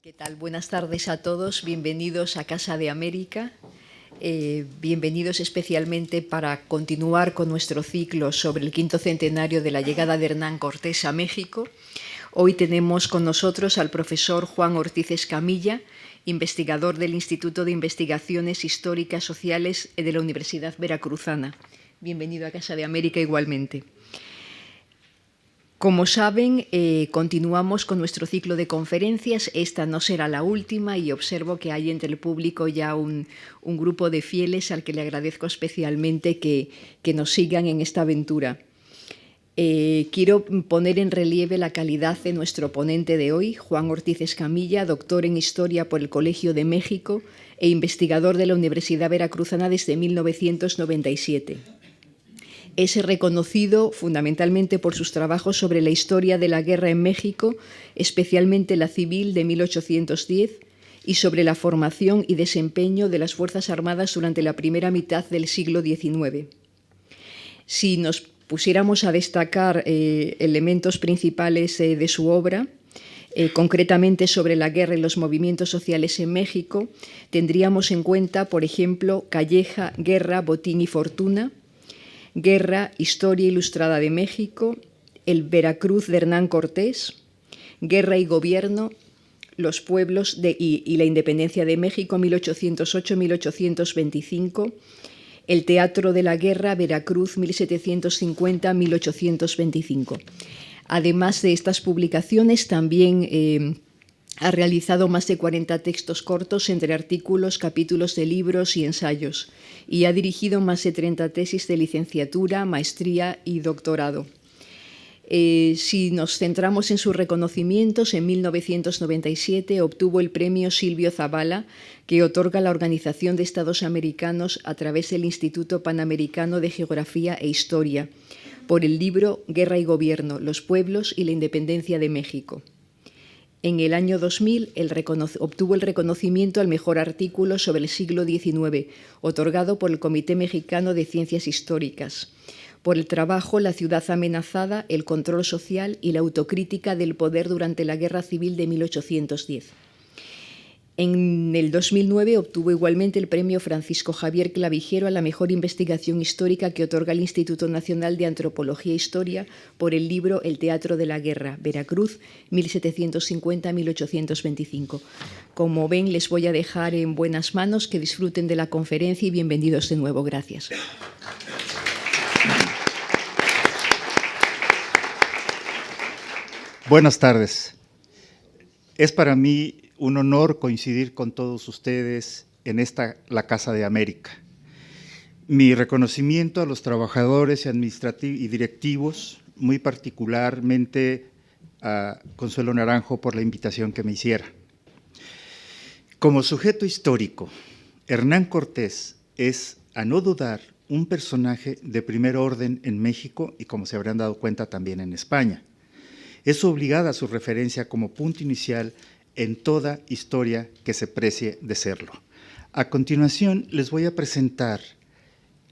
¿Qué tal? Buenas tardes a todos, bienvenidos a Casa de América, bienvenidos especialmente para continuar con nuestro ciclo sobre el 5º centenario de la llegada de Hernán Cortés a México. Hoy tenemos con nosotros al profesor Juan Ortiz Escamilla, investigador del Instituto de Investigaciones Históricas Sociales de la Universidad Veracruzana. Bienvenido a Casa de América igualmente. Como saben, continuamos con nuestro ciclo de conferencias. Esta no será la última y observo que hay entre el público ya un grupo de fieles al que le agradezco especialmente que nos sigan en esta aventura. Quiero poner en relieve la calidad de nuestro ponente de hoy, Juan Ortiz Escamilla, doctor en Historia por el Colegio de México e investigador de la Universidad Veracruzana desde 1997. Es reconocido fundamentalmente por sus trabajos sobre la historia de la guerra en México, especialmente la civil de 1810, y sobre la formación y desempeño de las Fuerzas Armadas durante la primera mitad del siglo XIX. Si nos pusiéramos a destacar elementos principales de su obra, concretamente sobre la guerra y los movimientos sociales en México, tendríamos en cuenta, por ejemplo, Calleja, Guerra, Botín y Fortuna, Guerra, Historia Ilustrada de México, el Veracruz de Hernán Cortés, Guerra y Gobierno, los pueblos y la independencia de México, 1808-1825, el Teatro de la Guerra, Veracruz, 1750-1825. Además de estas publicaciones, también ha realizado más de 40 textos cortos entre artículos, capítulos de libros y ensayos, y ha dirigido más de 30 tesis de licenciatura, maestría y doctorado. Si nos centramos en sus reconocimientos, en 1997 obtuvo el premio Silvio Zavala, que otorga la Organización de Estados Americanos a través del Instituto Panamericano de Geografía e Historia, por el libro Guerra y Gobierno, los pueblos y la independencia de México. En el año 2000 obtuvo el reconocimiento al mejor artículo sobre el siglo XIX, otorgado por el Comité Mexicano de Ciencias Históricas, por el trabajo La ciudad amenazada, el control social y la autocrítica del poder durante la Guerra Civil de 1810. En el 2009 obtuvo igualmente el premio Francisco Javier Clavijero a la mejor investigación histórica que otorga el Instituto Nacional de Antropología e Historia por el libro El Teatro de la Guerra, Veracruz, 1750-1825. Como ven, les voy a dejar en buenas manos, que disfruten de la conferencia y bienvenidos de nuevo. Gracias. Buenas tardes. Es para mí un honor coincidir con todos ustedes en la Casa de América. Mi reconocimiento a los trabajadores y directivos, muy particularmente a Consuelo Naranjo por la invitación que me hiciera. Como sujeto histórico, Hernán Cortés es, a no dudar, un personaje de primer orden en México y, como se habrán dado cuenta, también en España. Es obligada su referencia como punto inicial en toda historia que se precie de serlo. A continuación, les voy a presentar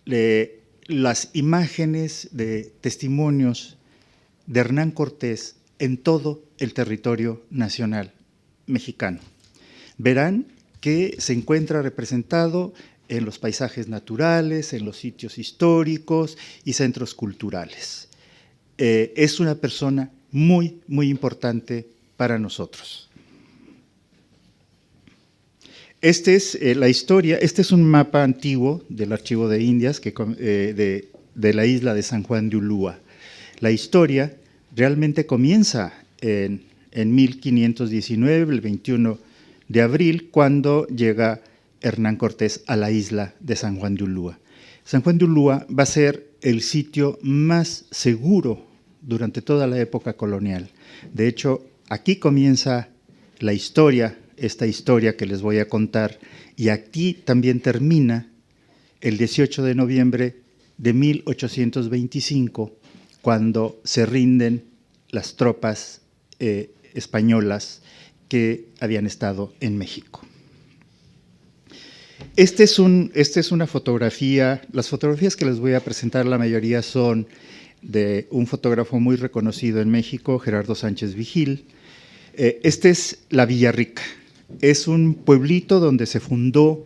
las imágenes de testimonios de Hernán Cortés en todo el territorio nacional mexicano. Verán que se encuentra representado en los paisajes naturales, en los sitios históricos y centros culturales. Es una persona muy, muy importante para nosotros. Esta es la historia. Este es un mapa antiguo del Archivo de Indias de la isla de San Juan de Ulúa. La historia realmente comienza en 1519, el 21 de abril, cuando llega Hernán Cortés a la isla de San Juan de Ulúa. San Juan de Ulúa va a ser el sitio más seguro durante toda la época colonial. De hecho, aquí comienza la historia, esta historia que les voy a contar, y aquí también termina el 18 de noviembre de 1825, cuando se rinden las tropas españolas que habían estado en México. Esta es una fotografía. Las fotografías que les voy a presentar, la mayoría son de un fotógrafo muy reconocido en México, Gerardo Sánchez Vigil. Esta es la Villa Rica. es un pueblito donde se fundó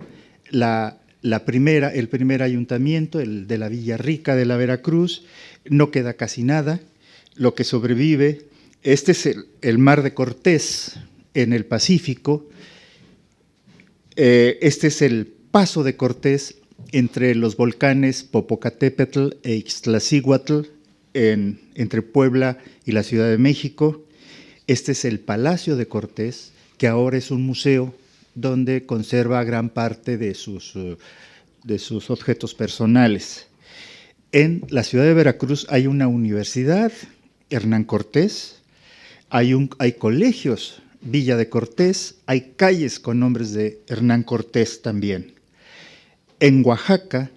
el primer ayuntamiento, el de la Villa Rica de la Veracruz. No queda casi nada. Lo que sobrevive, este es el Mar de Cortés en el Pacífico. Este es el paso de Cortés entre los volcanes Popocatépetl e Ixtlaxíhuatl, entre Puebla y la Ciudad de México. Este es el Palacio de Cortés, que ahora es un museo donde conserva gran parte de sus objetos personales. En la ciudad de Veracruz hay una universidad, Hernán Cortés, hay colegios, Villa de Cortés, hay calles con nombres de Hernán Cortés también. En Oaxaca,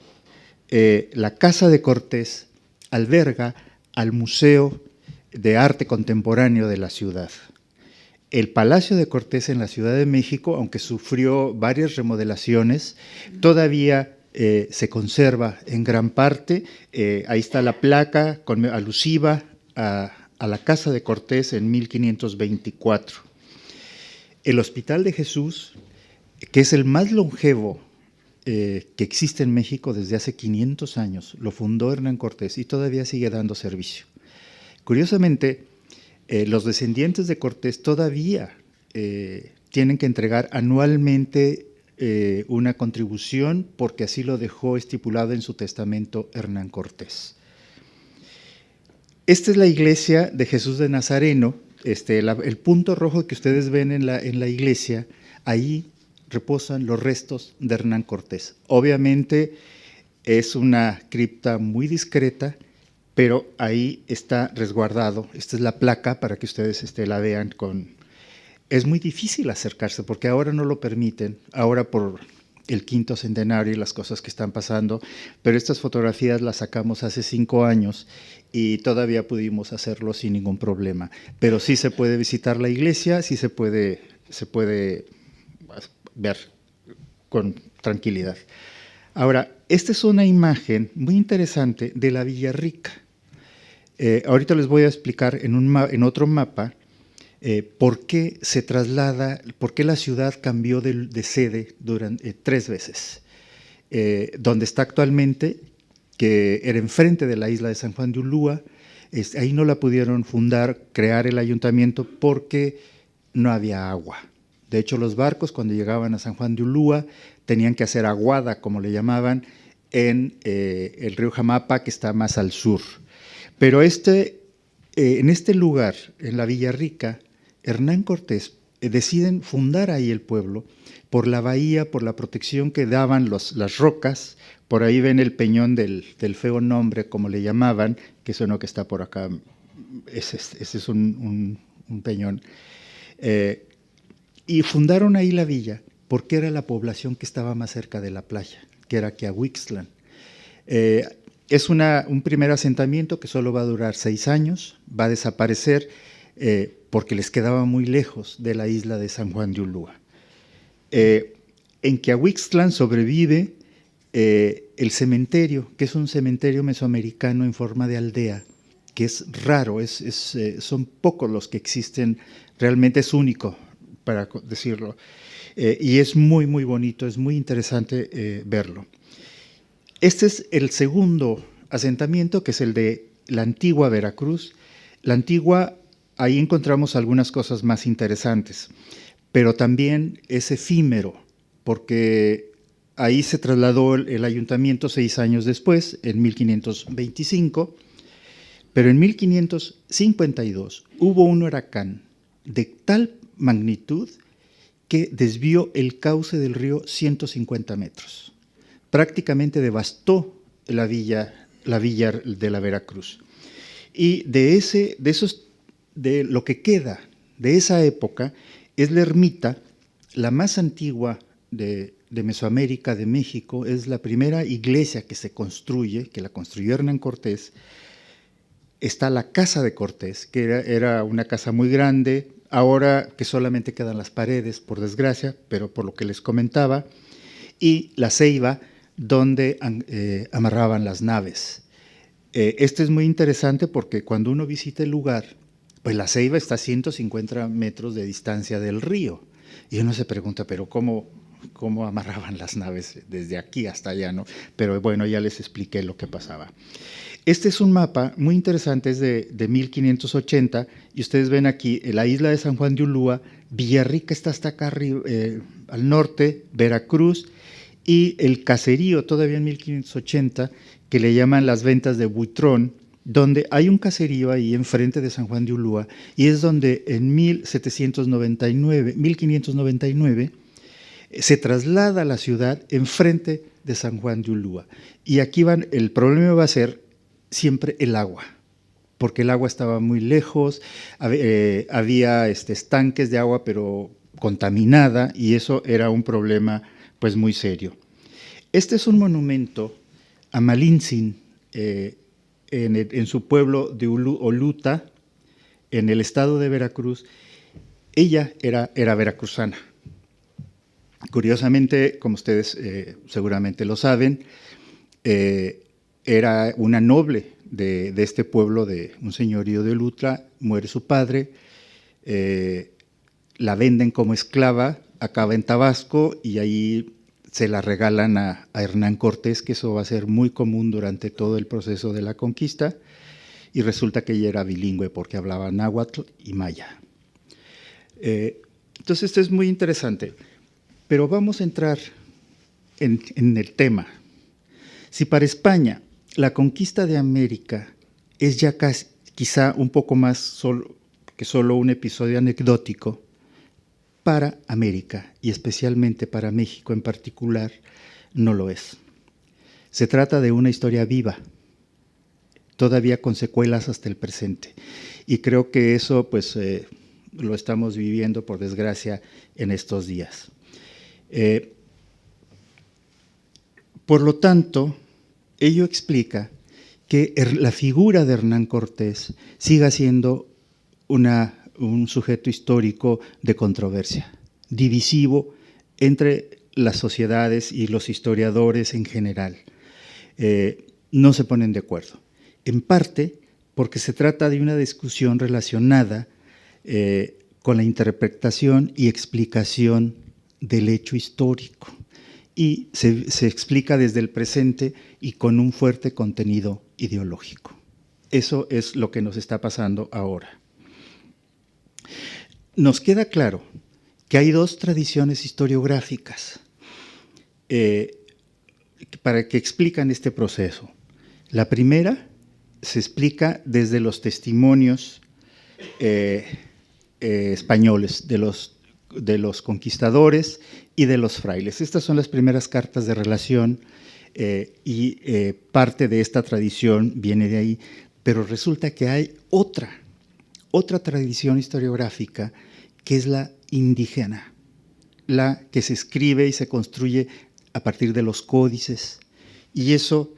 la Casa de Cortés alberga al Museo de Arte Contemporáneo de la ciudad. El Palacio de Cortés en la Ciudad de México, aunque sufrió varias remodelaciones, todavía se conserva en gran parte. Ahí está la placa alusiva a la Casa de Cortés en 1524. El Hospital de Jesús, que es el más longevo que existe en México desde hace 500 años, lo fundó Hernán Cortés y todavía sigue dando servicio. Curiosamente, los descendientes de Cortés todavía tienen que entregar anualmente una contribución porque así lo dejó estipulado en su testamento Hernán Cortés. Esta es la iglesia de Jesús de Nazareno. El punto rojo que ustedes ven en la iglesia, ahí reposan los restos de Hernán Cortés. Obviamente es una cripta muy discreta, pero ahí está resguardado. Esta es la placa para que ustedes la vean. Es muy difícil acercarse porque ahora no lo permiten, ahora por el 5º centenario y las cosas que están pasando, pero estas fotografías las sacamos hace 5 años y todavía pudimos hacerlo sin ningún problema. Pero sí se puede visitar la iglesia, sí se puede ver con tranquilidad. Ahora, esta es una imagen muy interesante de la Villa Rica. Ahorita les voy a explicar en otro mapa por qué se traslada, por qué la ciudad cambió de sede durante 3 veces. Donde está actualmente, que era enfrente de la isla de San Juan de Ulúa, ahí no la pudieron crear el ayuntamiento porque no había agua. De hecho, los barcos cuando llegaban a San Juan de Ulúa tenían que hacer aguada, como le llamaban, en el río Jamapa, que está más al sur. Pero en este lugar, en la Villa Rica, Hernán Cortés deciden fundar ahí el pueblo por la bahía, por la protección que daban las rocas. Por ahí ven el peñón del feo nombre, como le llamaban, que es uno que está por acá. Ese es un peñón. Y fundaron ahí la villa porque era la población que estaba más cerca de la playa, que era Quiahuixtlán. Es un primer asentamiento que solo va a durar 6 años, va a desaparecer porque les quedaba muy lejos de la isla de San Juan de Ulúa. En Quiahuixtlán sobrevive el cementerio, que es un cementerio mesoamericano en forma de aldea, que es raro, son pocos los que existen, realmente es único, para decirlo, y es muy, muy bonito, es muy interesante verlo. Este es el segundo asentamiento, que es el de la antigua Veracruz. La antigua, ahí encontramos algunas cosas más interesantes, pero también es efímero, porque ahí se trasladó el ayuntamiento 6 años después, en 1525, pero en 1552 hubo un huracán de tal magnitud que desvió el cauce del río 150 metros. Prácticamente devastó la villa de la Veracruz. Y de lo que queda de esa época es la ermita, la más antigua de Mesoamérica, de México. Es la primera iglesia que se construye, que la construyó Hernán Cortés. Está la Casa de Cortés, que era una casa muy grande, ahora que solamente quedan las paredes, por desgracia, pero por lo que les comentaba, y la ceiba, donde amarraban las naves. Este es muy interesante porque cuando uno visita el lugar, pues la ceiba está a 150 metros de distancia del río. Y uno se pregunta, pero ¿cómo amarraban las naves desde aquí hasta allá, ¿no? Pero bueno, ya les expliqué lo que pasaba. Este es un mapa muy interesante, es de 1580, y ustedes ven aquí la isla de San Juan de Ulúa, Villarrica está hasta acá arriba, al norte, Veracruz, y el caserío, todavía en 1580, que le llaman las Ventas de Buitrón, donde hay un caserío ahí enfrente de San Juan de Ulúa, y es donde en 1599, se traslada a la ciudad enfrente de San Juan de Ulúa. Y aquí el problema va a ser siempre el agua, porque el agua estaba muy lejos, había estanques de agua, pero contaminada, y eso era un problema pues muy serio. Este es un monumento a Malintzin, en su pueblo de Oluta, en el estado de Veracruz. Ella era veracruzana. Curiosamente, como ustedes seguramente lo saben, era una noble de este pueblo, de un señorío de Oluta, muere su padre, la venden como esclava, acaba en Tabasco y ahí se la regalan a Hernán Cortés, que eso va a ser muy común durante todo el proceso de la conquista, y resulta que ella era bilingüe porque hablaba náhuatl y maya. Entonces esto es muy interesante, pero vamos a entrar en el tema. Si para España la conquista de América es ya quizá un poco más que solo un episodio anecdótico, para América y especialmente para México en particular, no lo es. Se trata de una historia viva, todavía con secuelas hasta el presente. Y creo que eso pues lo estamos viviendo, por desgracia, en estos días. Por lo tanto, ello explica que la figura de Hernán Cortés siga siendo un sujeto histórico de controversia, divisivo entre las sociedades y los historiadores en general. No se ponen de acuerdo, en parte porque se trata de una discusión relacionada con la interpretación y explicación del hecho histórico, y se explica desde el presente y con un fuerte contenido ideológico. Eso es lo que nos está pasando ahora. Nos queda claro que hay dos tradiciones historiográficas para que explican este proceso. La primera se explica desde los testimonios españoles de los conquistadores y de los frailes. Estas son las primeras cartas de relación y parte de esta tradición viene de ahí, pero resulta que hay otra tradición historiográfica que es la indígena, la que se escribe y se construye a partir de los códices. Y eso,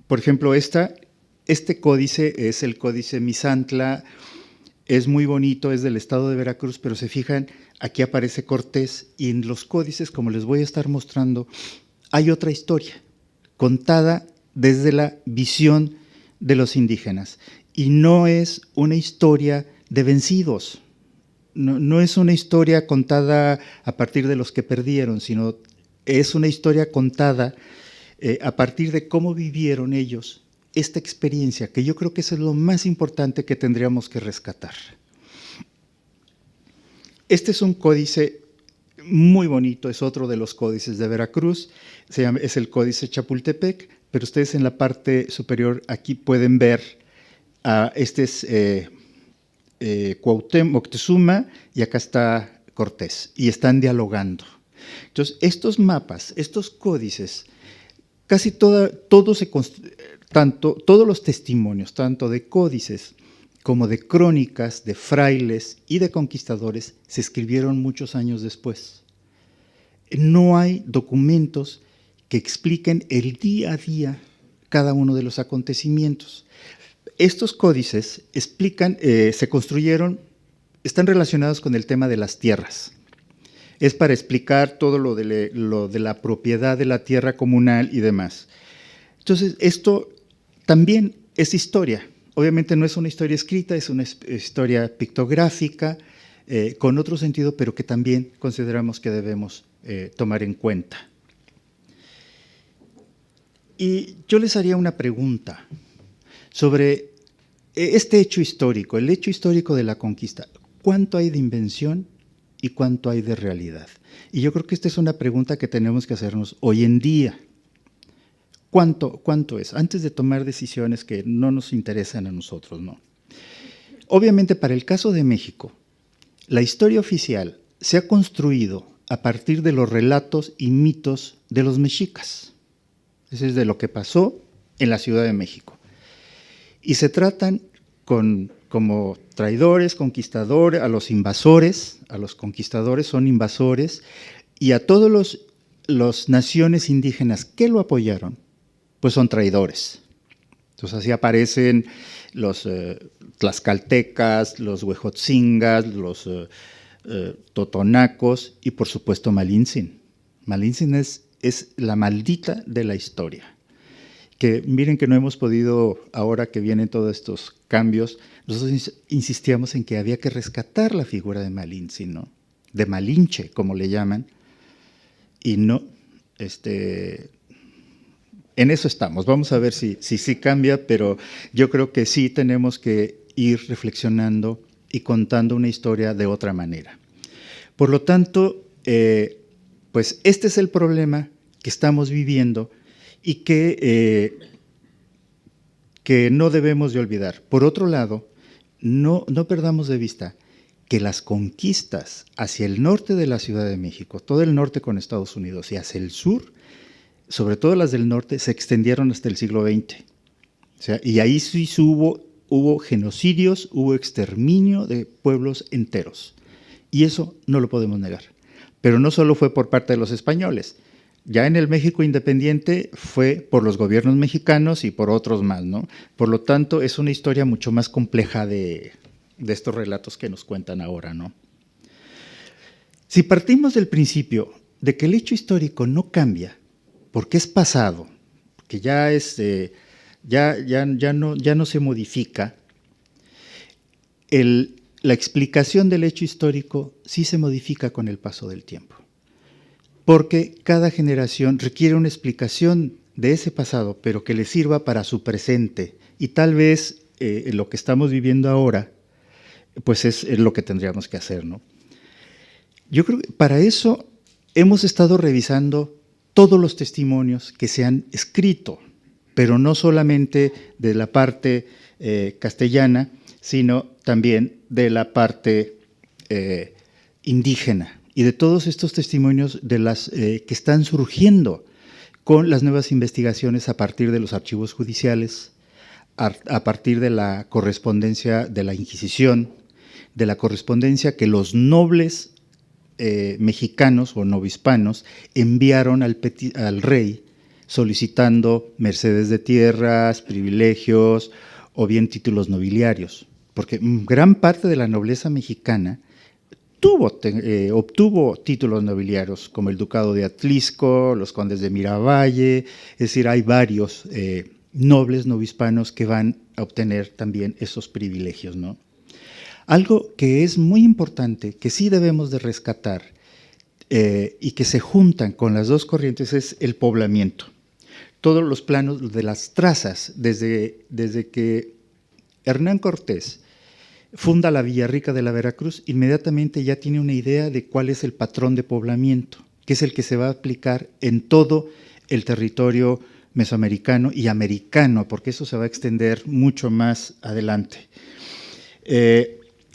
por ejemplo, este códice es el códice Misantla, es muy bonito, es del estado de Veracruz, pero se fijan, aquí aparece Cortés, y en los códices, como les voy a estar mostrando, hay otra historia, contada desde la visión de los indígenas. Y no es una historia de vencidos, no es una historia contada a partir de los que perdieron, sino es una historia contada a partir de cómo vivieron ellos esta experiencia, que yo creo que eso es lo más importante que tendríamos que rescatar. Este es un códice muy bonito, es otro de los códices de Veracruz, es el códice Chapultepec, pero ustedes en la parte superior aquí pueden ver, este es Cuauhtémoc Moctezuma y acá está Cortés, y están dialogando. Entonces, estos mapas, estos códices, casi todos los testimonios, tanto de códices como de crónicas de frailes y de conquistadores, se escribieron muchos años después. No hay documentos que expliquen el día a día cada uno de los acontecimientos. Estos códices se construyeron, están relacionados con el tema de las tierras. Es para explicar todo lo de la propiedad de la tierra comunal y demás. Entonces, esto también es historia. Obviamente no es una historia escrita, es una historia pictográfica, con otro sentido, pero que también consideramos que debemos tomar en cuenta. Y yo les haría una pregunta sobre este hecho histórico, el hecho histórico de la conquista. ¿Cuánto hay de invención y cuánto hay de realidad? Y yo creo que esta es una pregunta que tenemos que hacernos hoy en día. ¿Cuánto es? Antes de tomar decisiones que no nos interesan a nosotros, ¿no? Obviamente, para el caso de México, la historia oficial se ha construido a partir de los relatos y mitos de los mexicas. Eso es de lo que pasó en la Ciudad de México. Y se tratan como traidores, conquistadores, a los invasores, a los conquistadores son invasores, y a todos los naciones indígenas que lo apoyaron, pues son traidores. Entonces así aparecen los tlaxcaltecas, los huejotzingas, los totonacos y por supuesto Malintzin. Malintzin es la maldita de la historia. Que miren que no hemos podido, ahora que vienen todos estos cambios, nosotros insistíamos en que había que rescatar la figura de Malintzin, ¿no? De Malinche, como le llaman, y no, en eso estamos. Vamos a ver si cambia, pero yo creo que sí tenemos que ir reflexionando y contando una historia de otra manera. Por lo tanto, pues este es el problema que estamos viviendo y que no debemos de olvidar. Por otro lado, no perdamos de vista que las conquistas hacia el norte de la Ciudad de México, todo el norte con Estados Unidos y hacia el sur, sobre todo las del norte, se extendieron hasta el siglo XX. O sea, y ahí sí hubo genocidios, hubo exterminio de pueblos enteros. Y eso no lo podemos negar. Pero no solo fue por parte de los españoles. Ya en el México independiente fue por los gobiernos mexicanos y por otros más, ¿no? Por lo tanto, es una historia mucho más compleja de estos relatos que nos cuentan ahora, ¿no? Si partimos del principio de que el hecho histórico no cambia, porque es pasado, que ya no se modifica, la explicación del hecho histórico sí se modifica con el paso del tiempo. Porque cada generación requiere una explicación de ese pasado, pero que le sirva para su presente. Y tal vez lo que estamos viviendo ahora, pues es lo que tendríamos que hacer, ¿no? Yo creo que para eso hemos estado revisando todos los testimonios que se han escrito, pero no solamente de la parte castellana, sino también de la parte indígena. Y de todos estos testimonios de las que están surgiendo con las nuevas investigaciones a partir de los archivos judiciales, a partir de la correspondencia de la Inquisición, de la correspondencia que los nobles mexicanos o novohispanos enviaron al rey solicitando mercedes de tierras, privilegios o bien títulos nobiliarios. Porque gran parte de la nobleza mexicana obtuvo títulos nobiliarios, como el Ducado de Atlisco, los condes de Miravalle, es decir, hay varios nobles novohispanos que van a obtener también esos privilegios, ¿no? Algo que es muy importante, que sí debemos de rescatar y que se juntan con las dos corrientes es el poblamiento. Todos los planos de las trazas, desde que Hernán Cortés funda la Villarrica de la Veracruz, inmediatamente ya tiene una idea de cuál es el patrón de poblamiento, que es el que se va a aplicar en todo el territorio mesoamericano y americano, porque eso se va a extender mucho más adelante.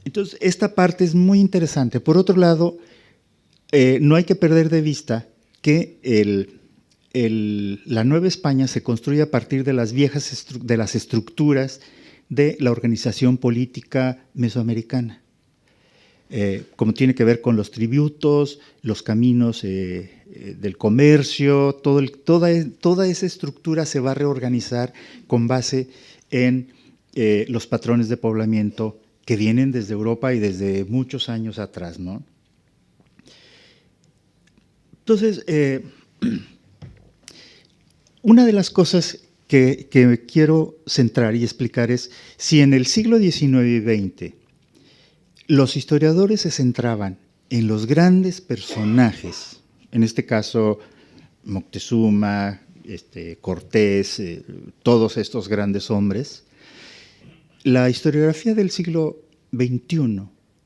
Entonces, esta parte es muy interesante. Por otro lado, no hay que perder de vista que la Nueva España se construye a partir de las viejas de las estructuras de la organización política mesoamericana, como tiene que ver con los tributos, los caminos del comercio, toda esa estructura se va a reorganizar con base en los patrones de poblamiento que vienen desde Europa y desde muchos años atrás, ¿no? Entonces, una de las cosas que quiero centrar y explicar es si en el siglo XIX y XX los historiadores se centraban en los grandes personajes, en este caso Moctezuma, Cortés, todos estos grandes hombres. La historiografía del siglo XXI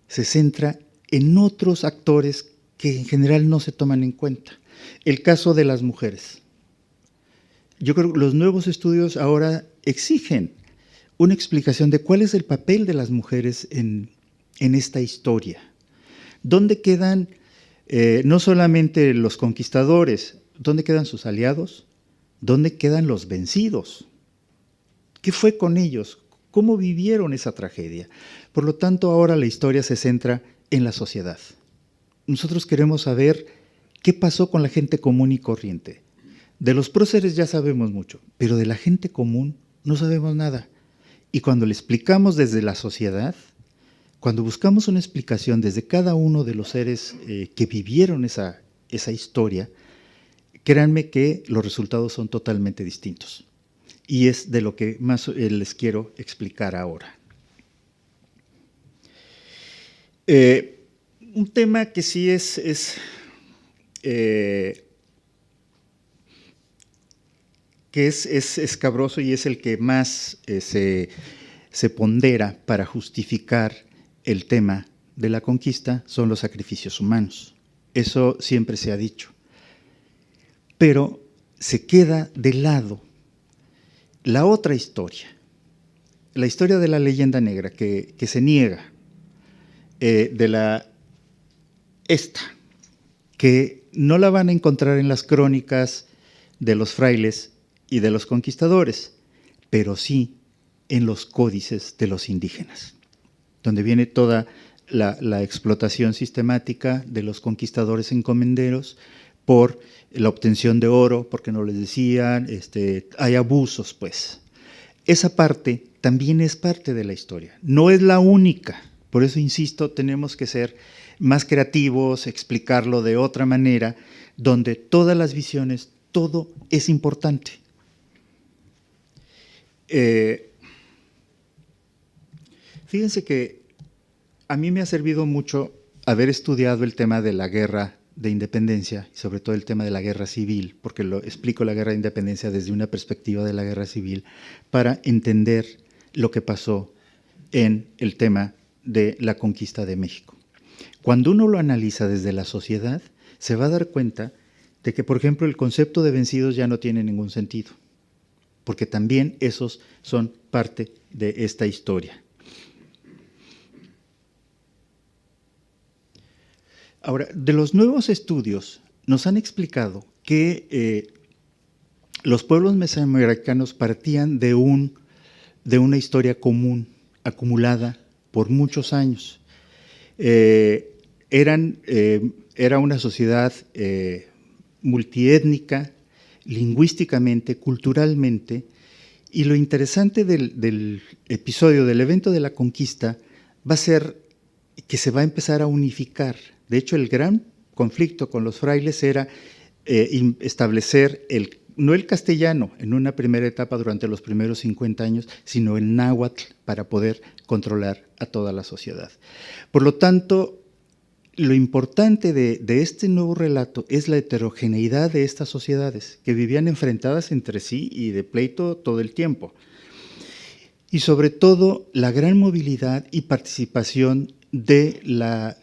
se centra en otros actores que en general no se toman en cuenta. El caso de las mujeres. Yo creo que los nuevos estudios ahora exigen una explicación de cuál es el papel de las mujeres en esta historia. ¿Dónde quedan no solamente los conquistadores, dónde quedan sus aliados? ¿Dónde quedan los vencidos? ¿Qué fue con ellos? ¿Cómo vivieron esa tragedia? Por lo tanto, ahora la historia se centra en la sociedad. Nosotros queremos saber qué pasó con la gente común y corriente. De los próceres ya sabemos mucho, pero de la gente común no sabemos nada. Y cuando le explicamos desde la sociedad, cuando buscamos una explicación desde cada uno de los seres que vivieron esa historia, créanme que los resultados son totalmente distintos. Y es de lo que más les quiero explicar ahora. Un tema que sí es escabroso y es el que más se pondera para justificar el tema de la conquista son los sacrificios humanos. Eso siempre se ha dicho. Pero se queda de lado la otra historia, la historia de la leyenda negra que se niega, que no la van a encontrar en las crónicas de los frailes y de los conquistadores, pero sí en los códices de los indígenas, donde viene toda la explotación sistemática de los conquistadores encomenderos por la obtención de oro, porque no les decían, hay abusos, pues. Esa parte también es parte de la historia, no es la única, por eso insisto, tenemos que ser más creativos, explicarlo de otra manera, donde todas las visiones, todo es importante. Fíjense que a mí me ha servido mucho haber estudiado el tema de la guerra de independencia, y sobre todo el tema de la guerra civil, porque lo explico la guerra de independencia desde una perspectiva de la guerra civil, para entender lo que pasó en el tema de la conquista de México. Cuando uno lo analiza desde la sociedad, se va a dar cuenta de que, por ejemplo, el concepto de vencidos ya no tiene ningún sentido, porque también esos son parte de esta historia. Ahora, de los nuevos estudios nos han explicado que los pueblos mesoamericanos partían de una historia común, acumulada por muchos años. Era una sociedad multiétnica, lingüísticamente, culturalmente, y lo interesante del episodio, del evento de la conquista, va a ser que se va a empezar a unificar. De hecho, el gran conflicto con los frailes era establecer no el castellano en una primera etapa durante los primeros 50 años, sino el náhuatl para poder controlar a toda la sociedad. Por lo tanto, lo importante de este nuevo relato es la heterogeneidad de estas sociedades que vivían enfrentadas entre sí y de pleito todo el tiempo. Y sobre todo, la gran movilidad y participación de las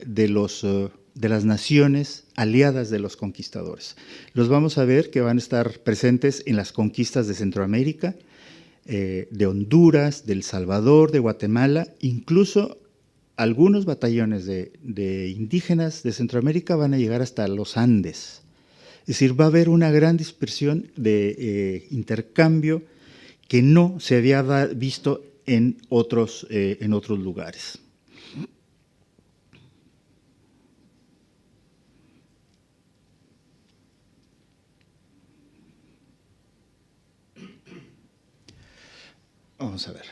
naciones aliadas de los conquistadores. Los vamos a ver que van a estar presentes en las conquistas de Centroamérica, de Honduras, de El Salvador, de Guatemala, incluso algunos batallones de indígenas de Centroamérica van a llegar hasta los Andes. Es decir, va a haber una gran dispersión de intercambio que no se había visto en otros lugares. Vamos a ver.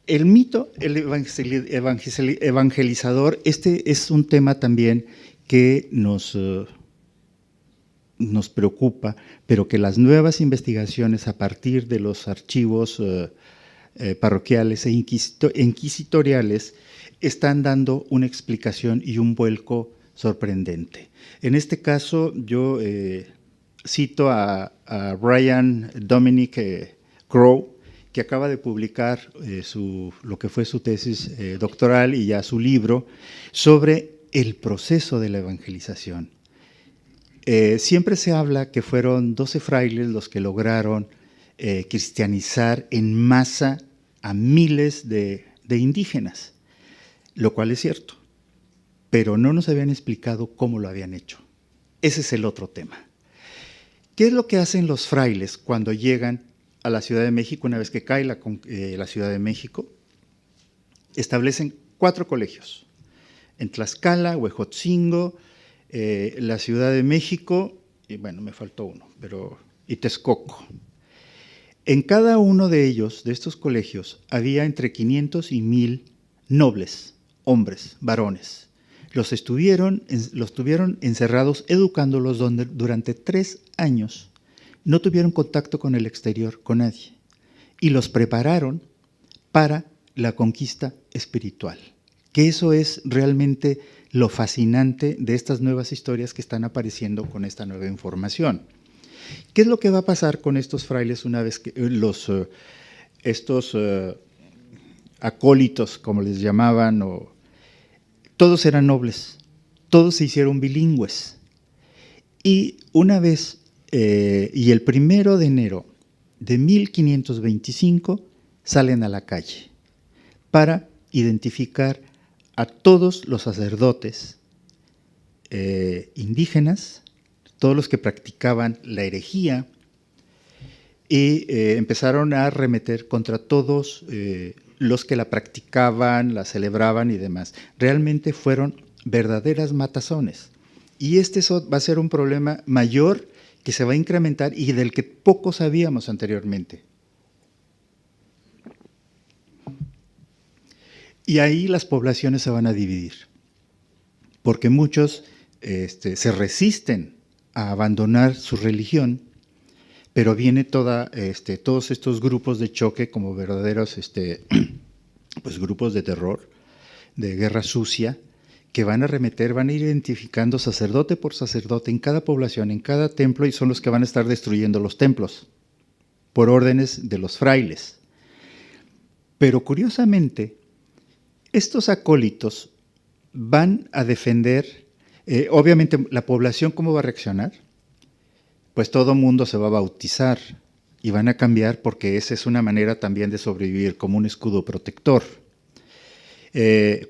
El mito, el evangelizador, es un tema también que nos preocupa, pero que las nuevas investigaciones a partir de los archivos parroquiales e inquisitoriales están dando una explicación y un vuelco sorprendente. En este caso, yo cito a Brian Dominic Crow, que acaba de publicar lo que fue su tesis doctoral y ya su libro sobre el proceso de la evangelización. Siempre se habla que fueron 12 frailes los que lograron cristianizar en masa a miles de indígenas, lo cual es cierto, pero no nos habían explicado cómo lo habían hecho. Ese es el otro tema. ¿Qué es lo que hacen los frailes cuando llegan a la Ciudad de México? Una vez que cae la Ciudad de México, establecen 4 colegios, en Tlaxcala, Huejotzingo, la Ciudad de México, y bueno, me faltó uno, y Texcoco. En cada uno de ellos, de estos colegios, había entre 500 y 1000 nobles, hombres, varones. Los tuvieron encerrados, educándolos durante 3 años. No tuvieron contacto con el exterior, con nadie. Y los prepararon para la conquista espiritual. Que eso es realmente lo fascinante de estas nuevas historias que están apareciendo con esta nueva información. ¿Qué es lo que va a pasar con estos frailes una vez que estos acólitos, como les llamaban, todos eran nobles, todos se hicieron bilingües? Y una vez, y el 1 de enero de 1525, salen a la calle para identificar a todos los sacerdotes indígenas, todos los que practicaban la herejía, y empezaron a arremeter contra todos los que la practicaban, la celebraban y demás. Realmente fueron verdaderas matazones. Y va a ser un problema mayor que se va a incrementar y del que poco sabíamos anteriormente. Y ahí las poblaciones se van a dividir, porque muchos se resisten a abandonar su religión, pero viene todos estos grupos de choque como verdaderos pues grupos de terror, de guerra sucia, que van a arremeter, van a ir identificando sacerdote por sacerdote en cada población, en cada templo, y son los que van a estar destruyendo los templos por órdenes de los frailes. Pero curiosamente, estos acólitos van a defender, obviamente la población, ¿cómo va a reaccionar? Pues todo mundo se va a bautizar y van a cambiar, porque esa es una manera también de sobrevivir como un escudo protector.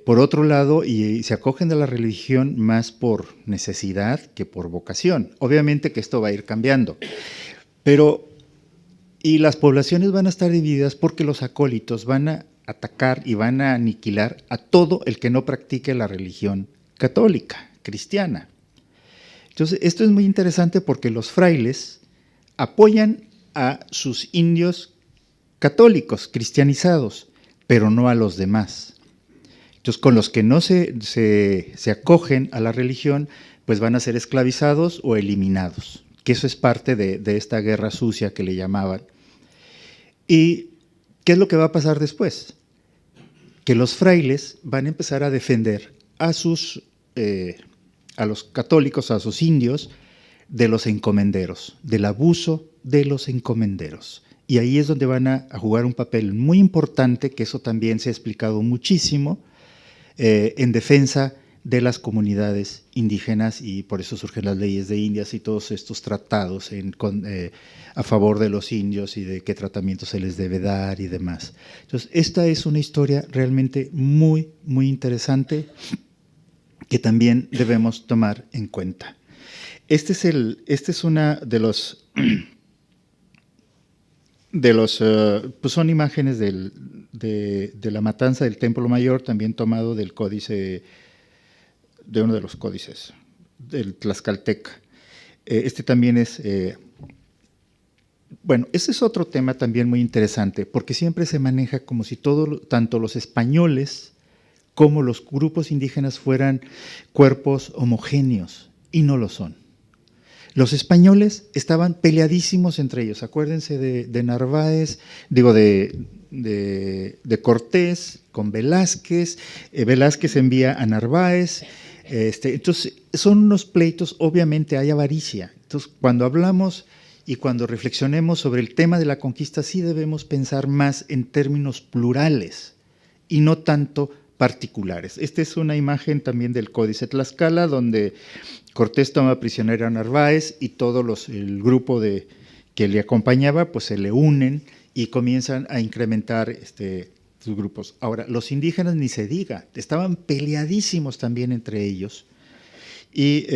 Por otro lado, y se acogen a la religión más por necesidad que por vocación. Obviamente que esto va a ir cambiando, y las poblaciones van a estar divididas porque los acólitos van a atacar y van a aniquilar a todo el que no practique la religión católica, cristiana. Entonces, esto es muy interesante porque los frailes apoyan a sus indios católicos, cristianizados, pero no a los demás. Entonces, con los que no se acogen a la religión, pues van a ser esclavizados o eliminados, que eso es parte de esta guerra sucia que le llamaban. ¿Y qué es lo que va a pasar después? Que los frailes van a empezar a defender a los católicos, a sus indios, de los encomenderos, del abuso de los encomenderos. Y ahí es donde van a jugar un papel muy importante, que eso también se ha explicado muchísimo, en defensa de las comunidades indígenas, y por eso surgen las leyes de Indias y todos estos tratados a favor de los indios y de qué tratamiento se les debe dar y demás. Entonces, esta es una historia realmente muy, muy interesante que también debemos tomar en cuenta. Este es una de los pues son imágenes de la matanza del Templo Mayor, también tomado del códice, de uno de los códices, del Tlaxcalteca. También es, bueno, ese es otro tema también muy interesante, porque siempre se maneja como si tanto los españoles como los grupos indígenas fueran cuerpos homogéneos, y no lo son. Los españoles estaban peleadísimos entre ellos. Acuérdense de Narváez, digo, de Cortés con Velázquez. Velázquez envía a Narváez. Entonces, son unos pleitos, obviamente hay avaricia. Entonces, cuando hablamos y cuando reflexionemos sobre el tema de la conquista, sí debemos pensar más en términos plurales y no tanto particulares. Esta es una imagen también del Códice Tlaxcala, donde Cortés toma prisionero a Narváez y el grupo que le acompañaba, pues se le unen y comienzan a incrementar sus grupos. Ahora, los indígenas ni se diga, estaban peleadísimos también entre ellos. Y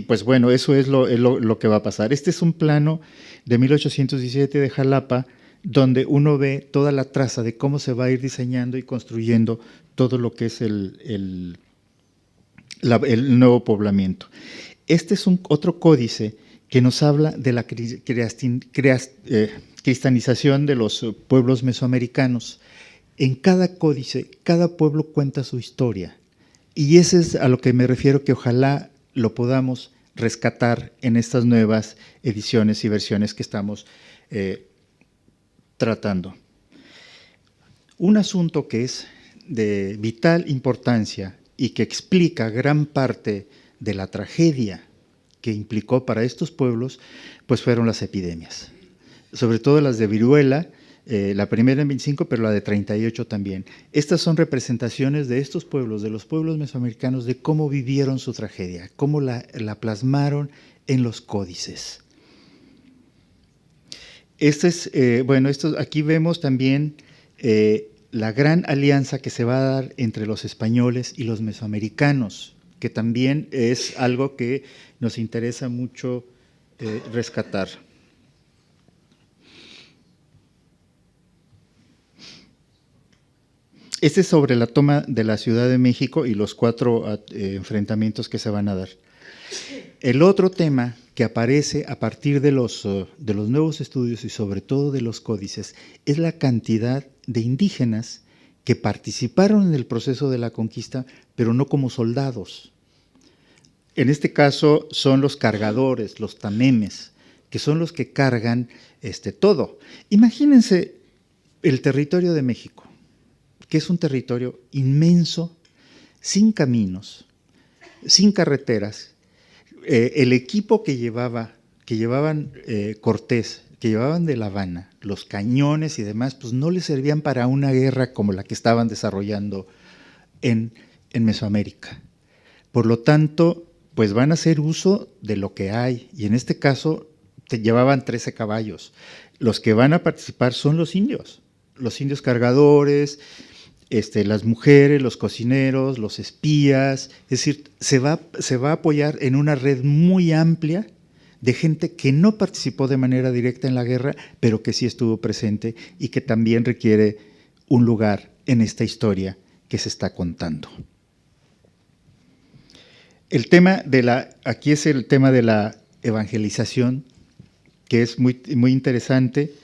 pues bueno, eso es lo que va a pasar. Este es un plano de 1817 de Jalapa, donde uno ve toda la traza de cómo se va a ir diseñando y construyendo todo lo que es el nuevo poblamiento. Este es otro códice que nos habla de la cristianización de los pueblos mesoamericanos. En cada códice, cada pueblo cuenta su historia. Y ese es a lo que me refiero, que ojalá lo podamos rescatar en estas nuevas ediciones y versiones que estamos tratando. Un asunto que es de vital importancia y que explica gran parte de la tragedia que implicó para estos pueblos, pues fueron las epidemias, sobre todo las de viruela, la primera en 25, pero la de 38 también. Estas son representaciones de estos pueblos, de los pueblos mesoamericanos, de cómo vivieron su tragedia, cómo la plasmaron en los códices. Aquí vemos también la gran alianza que se va a dar entre los españoles y los mesoamericanos, que también es algo que nos interesa mucho rescatar. Este es sobre la toma de la Ciudad de México y los 4 enfrentamientos que se van a dar. El otro tema que aparece a partir de los nuevos estudios y sobre todo de los códices es la cantidad de indígenas que participaron en el proceso de la conquista, pero no como soldados. En este caso son los cargadores, los tamemes, que son los que cargan todo. Imagínense el territorio de México, que es un territorio inmenso, sin caminos, sin carreteras. El equipo que llevaban Cortés, que llevaban de La Habana, los cañones y demás, pues no les servían para una guerra como la que estaban desarrollando en Mesoamérica. Por lo tanto, pues van a hacer uso de lo que hay, y en este caso llevaban 13 caballos. Los que van a participar son los indios cargadores, las mujeres, los cocineros, los espías. Es decir, se va a apoyar en una red muy amplia de gente que no participó de manera directa en la guerra, pero que sí estuvo presente y que también requiere un lugar en esta historia que se está contando. Aquí es el tema de la evangelización, que es muy, muy interesante,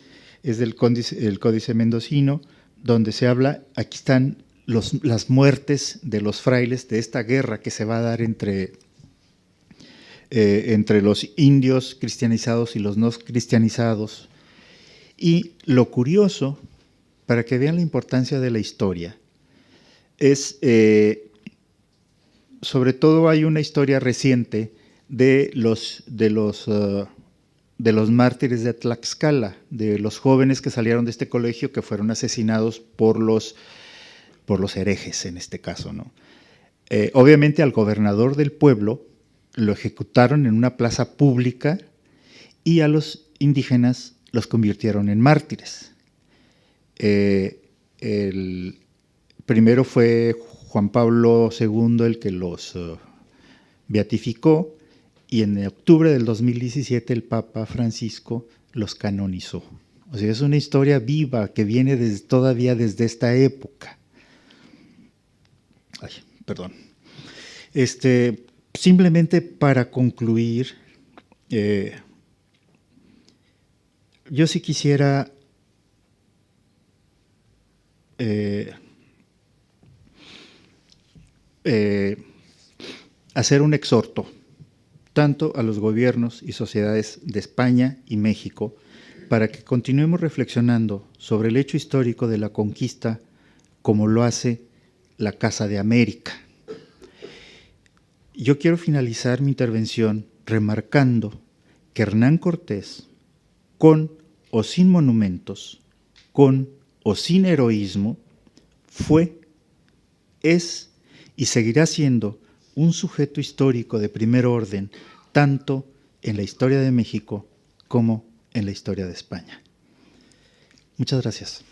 es del Códice Mendocino, donde se habla, aquí están las muertes de los frailes de esta guerra que se va a dar entre los indios cristianizados y los no cristianizados. Y lo curioso, para que vean la importancia de la historia, es, sobre todo hay una historia reciente de los mártires de Tlaxcala, de los jóvenes que salieron de este colegio que fueron asesinados por los herejes en este caso, ¿no? Obviamente al gobernador del pueblo lo ejecutaron en una plaza pública y a los indígenas los convirtieron en mártires. Primero fue Juan Pablo II el que los beatificó, y en octubre del 2017 el Papa Francisco los canonizó. O sea, es una historia viva que viene todavía desde esta época. Ay, perdón. Simplemente para concluir, yo sí quisiera hacer un exhorto tanto a los gobiernos y sociedades de España y México, para que continuemos reflexionando sobre el hecho histórico de la conquista como lo hace la Casa de América. Yo quiero finalizar mi intervención remarcando que Hernán Cortés, con o sin monumentos, con o sin heroísmo, fue, es y seguirá siendo un sujeto histórico de primer orden, tanto en la historia de México como en la historia de España. Muchas gracias.